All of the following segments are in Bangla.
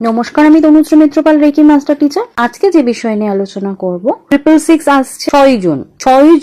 নমস্কার, আমি Tanushree Mitrapal, reiki master teacher. আজকে যে বিষয় নিয়ে আলোচনা করব, 666 আসছে 6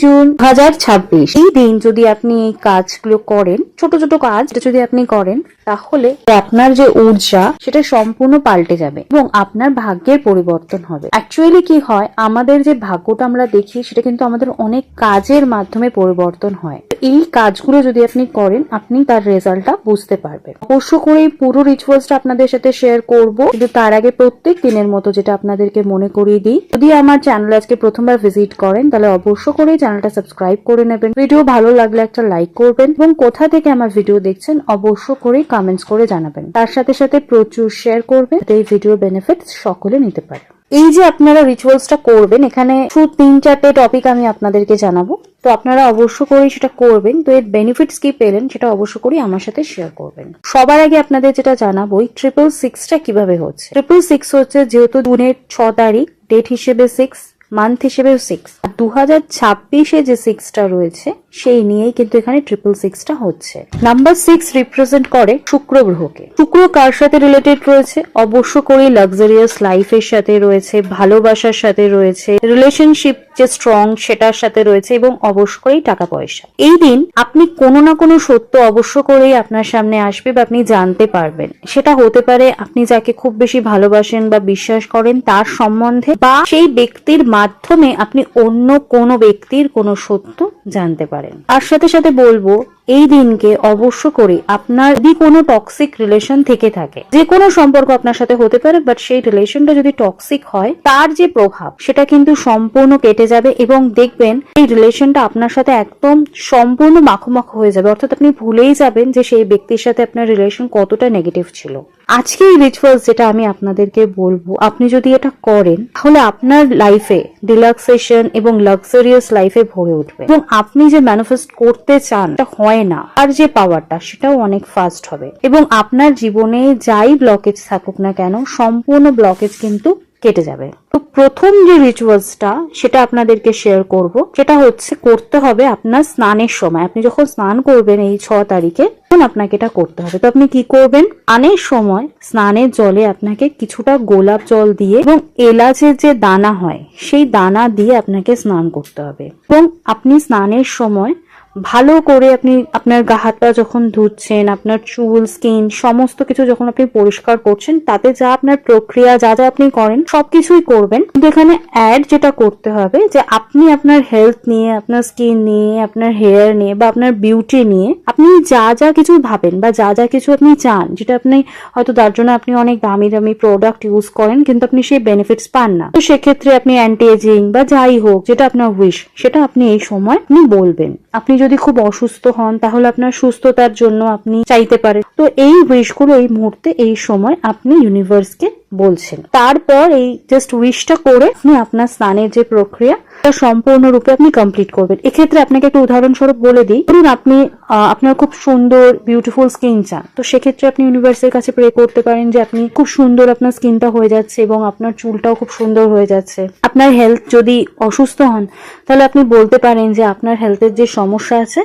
জুন 2026। এই দিন যদি আপনি এই কাজগুলো করেন, ছোট ছোট কাজ যদি আপনি করেন, তাহলে আপনার যে ঊর্জা সেটা সম্পূর্ণ পাল্টে যাবে এবং আপনার ভাগ্যের পরিবর্তন হবে। অ্যাকচুয়ালি কি হয়, আমাদের যে ভাগ্যটা আমরা দেখি সেটা কিন্তু আমাদের অনেক কাজের মাধ্যমে পরিবর্তন হয়। এই কাজগুলো যদি আপনি করেন, আপনি তার রেজাল্টটা বুঝতে পারবেন। অবশ্য করে পুরো রিচুয়ালসটা আপনাদের সাথে শেয়ার করব, কিন্তু তার আগে প্রত্যেক দিনের মতো যেটা আপনাদেরকে মনে করিয়ে দিই, যদি আমার চ্যানেল আজকে প্রথমবার ভিজিট করেন তাহলে অবশ্য করে চ্যানেলটা সাবস্ক্রাইব করে নেবেন। ভিডিও ভালো লাগলে একটা লাইক করবেন এবং কোথা থেকে আমার ভিডিও দেখছেন অবশ্য করে কমেন্টস করে জানাবেন। তার সাথে সাথে প্রচুর শেয়ার করবেন, এই ভিডিও বেনিফিটস সকলে নিতে পারে। এই যে আপনারা রিচুয়ালসটা করবেন, এখানে শুধু 3-4টে টপিক আমি আপনাদেরকে জানাবো, তো আপনারা অবশ্য করেই সেটা করবেন। তো এর বেনিফিটস কি পেলেন সেটা অবশ্য করেই আমার সাথে শেয়ার করবেন। সবার আগে আপনাদের যেটা জানাবো, এই 666টা কিভাবে হচ্ছে। 666 হচ্ছে যেহেতু জুনের 6 তারিখ, ডেট হিসেবে 6, মান্থ হিসেবে 6, 2026-এ যে 6টা রয়েছে সেই নিয়েই কিন্তু এখানে 666টা হচ্ছে। নাম্বার 6 রিপ্রেজেন্ট করে শুক্র গ্রহকে। শুক্র কার সাথে রিলেটেড রয়েছে? অবশ্য করেই লাক্সারিয়াস লাইফের সাথে রয়েছে, ভালোবাসার সাথে রয়েছে, রিলেশনশিপ যে স্ট্রং সেটার সাথে রয়েছে এবং অবশ্য করেই টাকা পয়সা। এই দিন আপনি কোনো না কোনো সত্য অবশ্য করেই আপনার সামনে আসবে বা আপনি জানতে পারবেন। সেটা হতে পারে আপনি যাকে খুব বেশি ভালোবাসেন বা বিশ্বাস করেন তার সম্বন্ধে, বা সেই ব্যক্তির মাধ্যমে আপনি অন্য কোনো ব্যক্তির কোনো সত্য জানতে পারেন। তার সাথে সাথে বলবো, এই দিনকে অবশ্য করে আপনার যদি কোনো টক্সিক রিলেশন থেকে থাকে, যে কোনো সম্পর্ক আপনার সাথে হতে পারে, বাট সেই রিলেশনটা যদি টক্সিক হয় তার যে প্রভাব সেটা কিন্তু সম্পূর্ণ কেটে যাবে এবং দেখবেন এই রিলেশনটা আপনার সাথে একদম সম্পূর্ণ মাখো হয়ে যাবে। অর্থাৎ আপনি ভুলেই যাবেন যে সেই ব্যক্তির সাথে আপনার রিলেশন কতটা নেগেটিভ ছিল। আজকে এই রিচুয়ালস যেটা আমি আপনাদেরকে বলবো, আপনি যদি এটা করেন তাহলে আপনার লাইফে রিল্যাক্সেশন এবং লাক্সারিয়াস লাইফে ভরে উঠবে এবং আপনি যে ম্যানিফেস্ট করতে চান এটা হয় না, আর যে পাওয়ারটা সেটাও অনেক ফাস্ট হবে এবং আপনার জীবনে যাই ব্লকেজ থাকুক না কেন, সম্পূর্ণ ব্লকেজ কিন্তু কেটে যাবে। তো প্রথম যে রিচুয়ালসটা সেটা আপনাদেরকে শেয়ার করব, সেটা হচ্ছে করতে হবে আপনার স্নানের সময়। আপনি যখন স্নান করবেন এই 6 তারিখে, তখন আপনাকে এটা করতে হবে। তো আপনি কি করবেন, স্নানের সময় স্নানের জলে আপনাকে কিছুটা গোলাপ জল দিয়ে এবং এলাচের যে দানা হয় সেই দানা দিয়ে আপনাকে স্নান করতে হবে। এবং আপনি স্নানের সময় ভালো করে আপনি আপনার গা হাত পা যখন ধুচ্ছেন, আপনার চুল, স্কিন সমস্ত কিছু যখন আপনি পরিষ্কার করছেন, তাতে যা আপনার প্রক্রিয়া যা যা আপনি করেন সবকিছুই করবেন। কিন্তু এখানে অ্যাড যেটা করতে হবে, যে আপনি আপনার হেলথ নিয়ে, আপনার স্কিন নিয়ে, আপনার হেয়ার নিয়ে বা আপনার বিউটি নিয়ে আপনি যা যা কিছু ভাবেন বা যা যা কিছু আপনি চান, যেটা আপনি হয়তো তার জন্য আপনি অনেক দামি দামি প্রোডাক্ট ইউজ করেন কিন্তু আপনি সেই বেনিফিটস পান না, তো সেক্ষেত্রে আপনি অ্যান্টি এজিং বা যাই হোক যেটা আপনার উইশ, সেটা আপনি এই সময় আপনি বলবেন। আপনি যদি খুব অসুস্থ হন তাহলে আপনার সুস্থতার জন্য আপনি চাইতে পারেন। তো এই উইশগুলো এই মুহূর্তে এই সময় আপনি ইউনিভার্সকে বলছেন। তারপর এই জাস্ট উইশটা করে আপনি আপনার স্নানের যে প্রক্রিয়া সম্পূর্ণরূপে আপনি কমপ্লিট করবেন। এক্ষেত্রে আপনাকে একটা উদাহরণস্বরূপ বলে দিই, ধরুন আপনি আপনার খুব সুন্দর বিউটিফুল স্কিন চান, তো সেক্ষেত্রে আপনি ইউনিভার্সের কাছে প্রে করতে পারেন যে আপনি খুব সুন্দর আপনার স্কিনটা হয়ে যাচ্ছে এবং আপনার চুলটাও খুব সুন্দর হয়ে যাচ্ছে। আপনার হেলথ যদি অসুস্থ হন তাহলে আপনি বলতে পারেন যে আপনার হেলথের যে সমস্যা আছে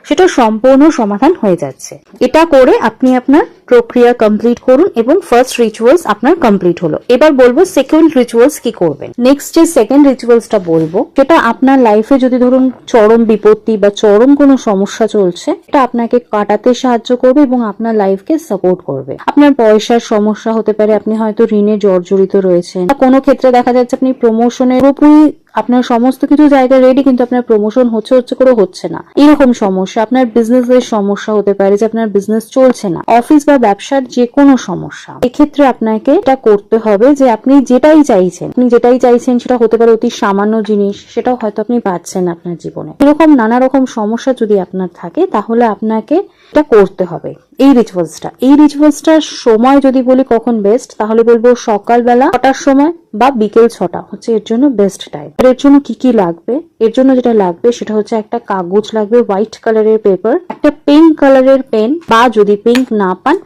সেটা সম্পূর্ণ সমাধান হয়ে যাচ্ছে। এটা করে আপনি আপনার প্রক্রিয়া কমপ্লিট করুন এবং ফার্স্ট রিচুয়ালস আপনার কমপ্লিট হলো। এবার বলবো সেকেন্ড রিচুয়ালস কি করবেন। নেক্সট যে সেকেন্ড রিচুয়ালসটা বলবো, সেটা আপনার লাইফে যদি ধরুন চরম বিপত্তি বা চরম কোনো সমস্যা চলছে, এটা আপনাকে কাটাতে সাহায্য করবে এবং আপনার লাইফকে সাপোর্ট করবে। আপনার পয়সার সমস্যা হতে পারে, আপনি হয়তো ঋণে জর্জরিত রয়েছেন, বা কোনো ক্ষেত্রে দেখা যাচ্ছে আপনি প্রমোশনের পুরোপুরি আপনার সমস্ত কিছু জায়গায় রেডি কিন্তু আপনার প্রমোশন হচ্ছে করে হচ্ছে না, এরকম সমস্যা। আপনার বিজনেসের সমস্যা হতে পারে যে আপনার বিজনেস চলছে না, অফিস বা ব্যবসার যে কোনো সমস্যা। এক্ষেত্রে আপনাকে এটা করতে হবে যে আপনি যেটাই চাইছেন সেটা হতে পারে অতি সামান্য জিনিস, সেটাও হয়তো আপনি পাচ্ছেন আপনার জীবনে। এরকম নানা রকম সমস্যা যদি আপনার থাকে তাহলে আপনাকে এটা করতে হবে এই রিচুয়ালসটার সময় যদি বলি কখন বেস্ট, তাহলে বলবো সকালবেলা 6টার সময় বা বিকেল 6টা হচ্ছে এর জন্য বেস্ট টাইম। এর জন্য কি কি লাগবে, এর জন্য যেটা লাগবে সেটা হচ্ছে একটা কাগজ লাগবে, হোয়াইট কালারের পেপার, একটা পিঙ্ক কালারের পেন, বা যদি পিঙ্ক না পান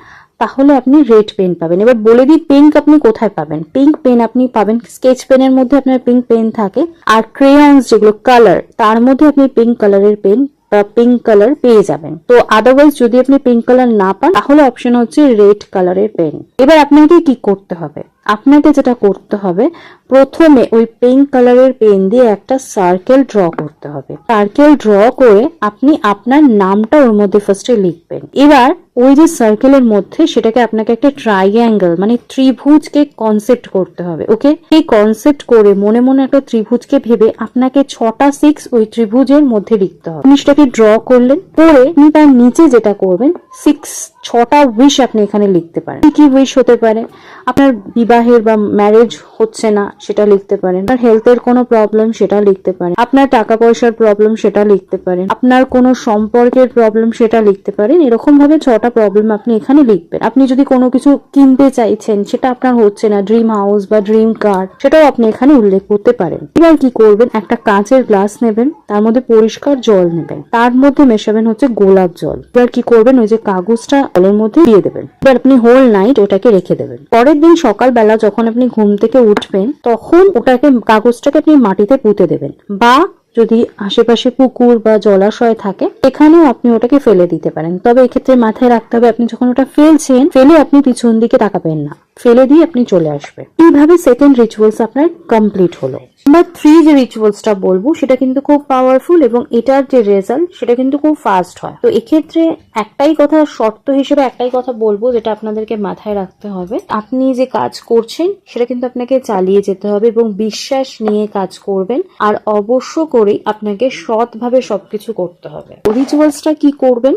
তাহলে আপনি রেড পেন পাবেন। এবার বলে দিই পিঙ্ক আপনি কোথায় পাবেন। পিঙ্ক পেন আপনি পাবেন স্কেচ পেনের মধ্যে, আপনার পিঙ্ক পেন থাকে, আর ক্রেয়ন্স যেগুলো কালার তার মধ্যে আপনি পিঙ্ক কালারের পেন বা পিঙ্ক কালার পেয়ে যাবেন। তো আদারওয়াইজ যদি আপনি পিঙ্ক কালার না পান তাহলে অপশন হচ্ছে রেড কালারের পেন। এবার আপনাকে কি করতে হবে, আপনাকে যেটা করতে হবে প্রথমে ওই পিঙ্ক কালারের পেন দিয়ে একটা সার্কেল ড্র করতে হবে। সার্কেল ড্র করে আপনি আপনার নামটা ওর মধ্যে ফার্স্টে লিখবেন। এবার ওই যে সার্কেলের মধ্যে সেটাকে আপনাকে একটা ট্রাইঅ্যাঙ্গেল মানে ত্রিভুজকে কনসেপ্ট করতে হবে। ওকে, এই কনসেপ্ট করে মনে মনে একটা ত্রিভুজকে ভেবে আপনাকে 6টা 6 ওই ত্রিভুজের মধ্যে লিখতে হবে। আপনি সেটাকে ড্র করলেন, করে আপনি তার নিচে যেটা করবেন 6টা উইশ আপনি এখানে লিখতে পারেন। কি কি উইশ হতে পারে? আপনার বিবাহের বা ম্যারেজ হচ্ছে না সেটা লিখতে পারেন, আপনার হেলথের কোনো প্রবলেম সেটা লিখতে পারেন, আপনার টাকা পয়সার প্রবলেম সেটা লিখতে পারেন, আপনার কোনো সম্পর্কের প্রবলেম সেটা লিখতে পারেন। এরকম ভাবে 6টা প্রবলেম আপনি এখানে লিখবেন। আপনি যদি কোনো কিছু কিনতে চাইছেন সেটা আপনার হচ্ছে না, ড্রিম হাউস বা ড্রিম কার, সেটাও আপনি এখানে উল্লেখ করতে পারেন। এবার কি করবেন, একটা কাঁচের গ্লাস নেবেন, তার মধ্যে পরিষ্কার জল নেবেন, তার মধ্যে মেশাবেন হচ্ছে গোলাপ জল। এবার কি করবেন, ওই যে কাগজটা জলের মধ্যে দিয়ে দেবেন। এবার আপনি হোল নাইট ওটাকে রেখে দেবেন। পরের দিন সকালবেলা যখন আপনি ঘুম থেকে উঠবেন তখন ওটাকে কাগজটাকে আপনি মাটিতে পুঁতে দেবেন, বা যদি আশেপাশে পুকুর বা জলাশয় থাকে এখানেও আপনি ওটাকে ফেলে দিতে পারেন। তবে এক্ষেত্রে মাথায় রাখতে হবে আপনি যখন ওটা ফেলছেন, ফেলে আপনি পিছন দিকে তাকাবেন না, ফেলে দিয়ে আপনি চলে আসবেন। এইভাবে সেকেন্ড রিচুয়ালস আপনার কমপ্লিট হলো। নাম্বার 3 যে রিচুয়ালসটা বলবো সেটা কিন্তু খুব পাওয়ারফুল এবং এটার যে রেজাল্ট সেটা কিন্তু খুব ফাস্ট হয়। তো এক্ষেত্রে একটাই কথা, শর্ত হিসেবে একটাই কথা বলবো যেটা আপনাদেরকে মাথায় রাখতে হবে, আপনি যে কাজ করছেন সেটা কিন্তু আপনাকে চালিয়ে যেতে হবে এবং বিশ্বাস নিয়ে কাজ করবেন। আর অবশ্য করেই আপনাকে সৎভাবে সবকিছু করতে হবে। রিচুয়ালসটা কি করবেন,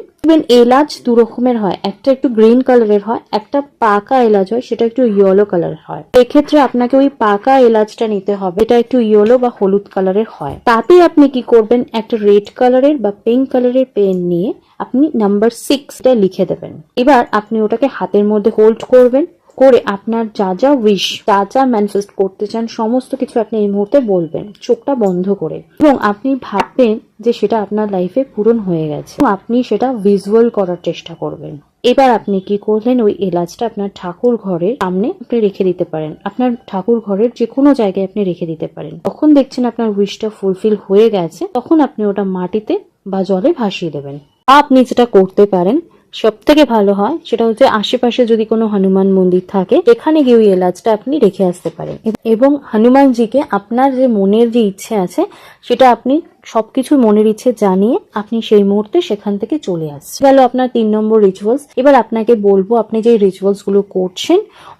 এলাচ দু রকমের হয়, একটা একটু গ্রিন কালারের হয়, একটা পাকা এলাচ হয় সেটা একটু ইয়েলো কালারের হয়। এক্ষেত্রে আপনাকে ওই পাকা এলাচটা নিতে হবে, এটা একটু ইয়েলো বা হলুদ কালারের হয়। তাতে আপনি কি করবেন, একটা রেড কালারের বা পিঙ্ক কালারের পেন নিয়ে আপনি নাম্বার 6টা লিখে দেবেন। এবার আপনি ওটাকে হাতের মধ্যে হোল্ড করবেন, করে আপনার যা যা উইশ, যা যা ম্যানিফেস্ট করতে চান সমস্ত কিছু আপনি এই মুহূর্তে বলবেন চোখটা বন্ধ করে, এবং আপনি ভাববেন যে সেটা আপনার লাইফে পূরণ হয়ে গেছে। আপনি সেটা ভিজুয়াল করার চেষ্টা করবেন। এবার আপনি কি করলেন, ওই এলাচটা আপনার ঠাকুর ঘরের সামনে আপনি রেখে দিতে পারেন, আপনার ঠাকুর ঘরের যে কোনো জায়গায় আপনি রেখে দিতে পারেন। তখন দেখছেন আপনার উইশটা ফুলফিল হয়ে গেছে, তখন আপনি ওটা মাটিতে বা জলে ভাসিয়ে দেবেন। আপনি যেটা করতে পারেন সব থেকে ভালো হয় সেটা হচ্ছে আশেপাশে যদি কোনো হনুমান মন্দির থাকে এখানে গিয়ে ওই এলাচটা আপনি রেখে আসতে পারেন, এবং হনুমানজিকে আপনার যে মনের যে ইচ্ছে আছে সেটা আপনি সবকিছু মনের ইচ্ছে জানিয়ে আপনি সেই মুহূর্তে সেখান থেকে চলে আসছেন। গেল আপনার 3 নম্বর রিচুয়ালস। এবার আপনাকে বলবো আপনি যে রিচুয়ালস গুলো করছেন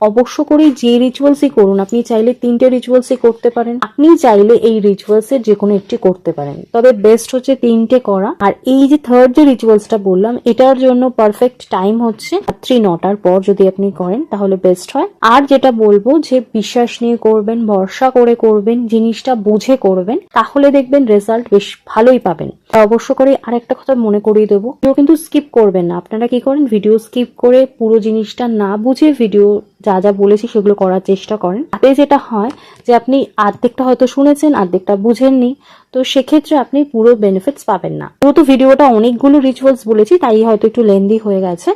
অবশ্য করে যে রিচুয়ালসই করুন, আপনি চাইলে 3টে রিচুয়ালসই করতে পারেন, আপনি চাইলে এই রিচুয়ালস এর যে কোনো একটি করতে পারেন, তবে বেস্ট হচ্ছে 3টে করা। আর এই যে থার্ড যে রিচুয়ালসটা বললাম এটার জন্য পারফেক্ট টাইম হচ্ছে রাত্রি 9টার পর যদি আপনি করেন তাহলে বেস্ট হয়। আর যেটা বলবো যে বিশ্বাস নিয়ে করবেন, ভরসা করে করবেন, জিনিসটা বুঝে করবেন, তাহলে দেখবেন রেজাল্ট বেশ ভালোই পাবেন। অবশ্য করে আরেকটা কথা মনে করিয়ে দেবো, ভিডিও কিন্তু স্কিপ করবেন না। আপনারা কি করেন, ভিডিও স্কিপ করে পুরো জিনিসটা না বুঝে ভিডিও যা যা বলেছি সেগুলো করার চেষ্টা করেন। তাতে যেটা হয় যে আপনি অর্ধেকটা হয়তো শুনেছেন, অর্ধেকটা বুঝেননি, তো সেক্ষেত্রে আপনি পুরো বেনিফিটস পাবেন না। যেহেতু ভিডিওটা অনেকগুলো রিচুয়ালস বলেছি তাই হয়তো একটু লেন্দি হয়ে গেছে।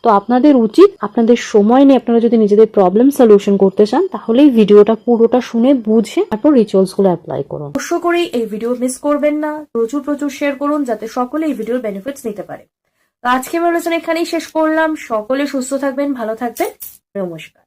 তো আপনাদের উচিত আপনাদের সময় নিয়ে আপনারা যদি নিজেদের প্রবলেম সলিউশন করতে চান তাহলে এই ভিডিওটা পুরোটা শুনে বুঝে তারপর রিচুয়ালস গুলো অ্যাপ্লাই করুন। অবশ্য করে এই ভিডিও মিস করবেন না, প্রচুর প্রচুর শেয়ার করুন যাতে সকলে এই ভিডিওর বেনিফিটস নিতে পারে। তো আজকে আমি আলোচনা এখানেই শেষ করলাম। সকলে সুস্থ থাকবেন, ভালো থাকবেন, নমস্কার।